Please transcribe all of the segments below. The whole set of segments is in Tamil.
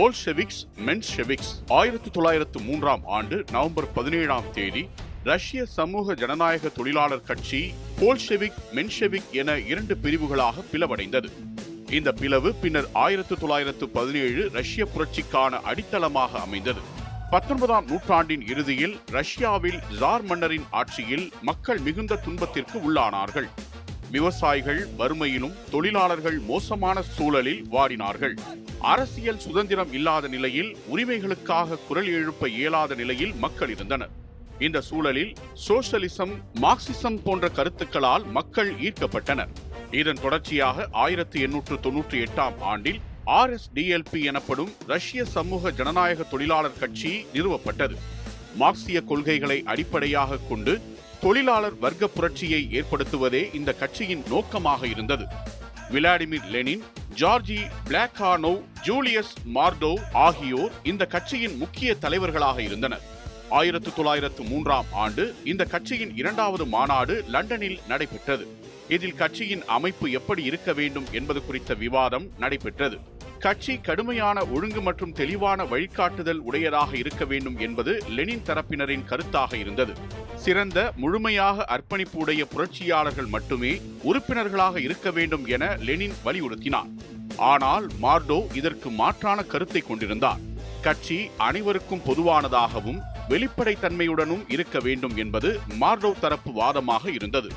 போல்ஷெவிக்ஸ், மென்ஷெவிக்ஸ். 1903 ஆண்டு நவம்பர் 17ஆம் தேதி ரஷ்ய சமூக ஜனநாயக தொழிலாளர் கட்சி போல்ஷெவிக், மென்ஷெவிக் என 2 பிரிவுகளாக பிளவடைந்தது. இந்த பிளவு பின்னர் 1917 ரஷ்ய புரட்சிக்கான அடித்தளமாக அமைந்தது. 19ஆம் நூற்றாண்டின் இறுதியில் ரஷ்யாவில் ஜார் மன்னரின் ஆட்சியில் மக்கள் மிகுந்த துன்பத்திற்கு உள்ளானார்கள். விவசாயிகள் வறுமையிலும், தொழிலாளர்கள் மோசமான சூழலில் வாடினார்கள். அரசியல் சுதந்திரம் இல்லாத நிலையில், உரிமைகளுக்காக குரல் எழுப்ப இயலாத நிலையில் மக்கள் இருந்தனர். இந்த சூழலில் சோஷலிசம், மார்க்சிசம் போன்ற கருத்துக்களால் மக்கள் ஈர்க்கப்பட்டனர். இதன் தொடர்ச்சியாக 1898ஆம் ஆண்டில் RSDLP எனப்படும் ரஷ்ய சமூக ஜனநாயக தொழிலாளர் கட்சி நிறுவப்பட்டது. மார்க்சிய கொள்கைகளை அடிப்படையாக கொண்டு தொழிலாளர் வர்க்க புரட்சியை ஏற்படுத்துவதே இந்த கட்சியின் நோக்கமாக இருந்தது. விளாடிமிர் லெனின், ஜார்ஜி பிளாக்கானோவ், ஜூலியஸ் மார்டோவ் ஆகியோர் இந்த கட்சியின் முக்கிய தலைவர்களாக இருந்தனர். 1903ஆம் ஆண்டு இந்த கட்சியின் 2வது மாநாடு லண்டனில் நடைபெற்றது. இதில் கட்சியின் அமைப்பு எப்படி இருக்க வேண்டும் என்பது குறித்த விவாதம் நடைபெற்றது. கட்சி கடுமையான ஒழுங்கு மற்றும் தெளிவான வழிகாட்டுதல் உடையதாக இருக்க வேண்டும் என்பது லெனின் தரப்பினரின் கருத்தாக இருந்தது. சிறந்த, முழுமையாக அர்ப்பணிப்பு உடைய புரட்சியாளர்கள் மட்டுமே உறுப்பினர்களாக இருக்க வேண்டும் என லெனின் வலியுறுத்தினார். ஆனால் மார்டோவ் இதற்கு மாற்றான கருத்தை கொண்டிருந்தார். கட்சி அனைவருக்கும் பொதுவானதாகவும் வெளிப்படைத்தன்மையுடனும் இருக்க வேண்டும் என்பது மார்டோவ் தரப்பு வாதமாக இருந்தது.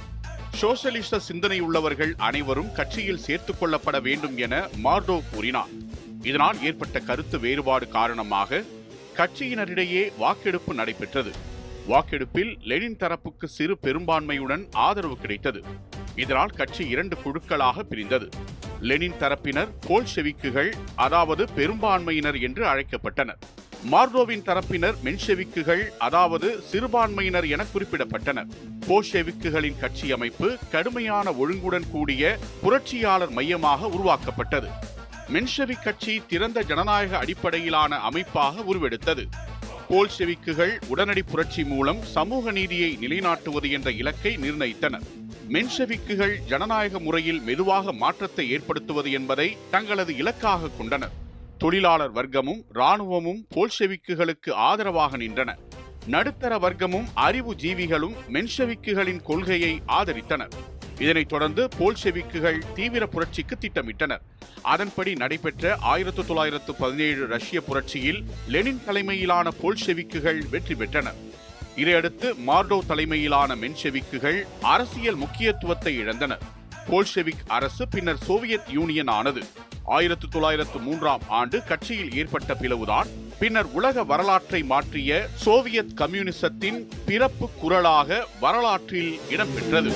சோசலிச சிந்தனையுள்ளவர்கள் அனைவரும் கட்சியில் சேர்த்துக் கொள்ளப்பட வேண்டும் என மார்டோவ் கூறினார். இதனால் ஏற்பட்ட கருத்து வேறுபாடு காரணமாக கட்சியினரிடையே வாக்கெடுப்பு நடைபெற்றது. வாக்கெடுப்பில் லெனின் தரப்புக்கு சிறு பெரும்பான்மையுடன் ஆதரவு கிடைத்தது. இதனால் கட்சி 2 குழுக்களாக பிரிந்தது. லெனின் தரப்பினர் போல்ஷெவிக்குகள், அதாவது பெரும்பான்மையினர் என்று அழைக்கப்பட்டனர். மார்டோவின் தரப்பினர் மென்ஷெவிக்குகள், அதாவது சிறுபான்மையினர் என குறிப்பிடப்பட்டனர். போல்ஷெவிக்குகளின் கட்சி அமைப்பு கடுமையான ஒழுங்குடன் கூடிய புரட்சியாளர் மையமாக உருவாக்கப்பட்டது. மென்ஷெவிக் கட்சி திறந்த ஜனநாயக அடிப்படையிலான அமைப்பாக உருவெடுத்தது. போல்ஷெவிக்குகள் உடனடி புரட்சி மூலம் சமூக நீதியை நிலைநாட்டுவது என்ற இலக்கை நிர்ணயித்தனர். மென்ஷெவிக்குகள் ஜனநாயக முறையில் மெதுவாக மாற்றத்தை ஏற்படுத்துவது என்பதை தங்களது இலக்காக கொண்டனர். தொழிலாளர் வர்க்கமும் இராணுவமும் போல்ஷெவிக்குகளுக்கு ஆதரவாக நின்றன. நடுத்தர வர்க்கமும் அறிவு ஜீவிகளும் மென்ஷெவிக்குகளின் கொள்கையை ஆதரித்தனர். இதனைத் தொடர்ந்து போல்ஷெவிக்குகள் தீவிர புரட்சிக்கு திட்டமிட்டனர். அதன்படி நடைபெற்ற 1917 ரஷ்ய புரட்சியில் லெனின் தலைமையிலான போல்ஷெவிக்குகள் வெற்றி பெற்றனர். இதையடுத்து மார்டோவ் தலைமையிலான மென்ஷெவிக்குகள் அரசியல் முக்கியத்துவத்தை இழந்தனர். போல்ஷெவிக் அரசு பின்னர் சோவியத் யூனியன் ஆனது. 1903ஆம் ஆண்டு கட்சியில் ஏற்பட்ட பிளவுதான் பின்னர் உலக வரலாற்றை மாற்றிய சோவியத் கம்யூனிசத்தின் பிறப்பு குரலாக வரலாற்றில் இடம்பெற்றது.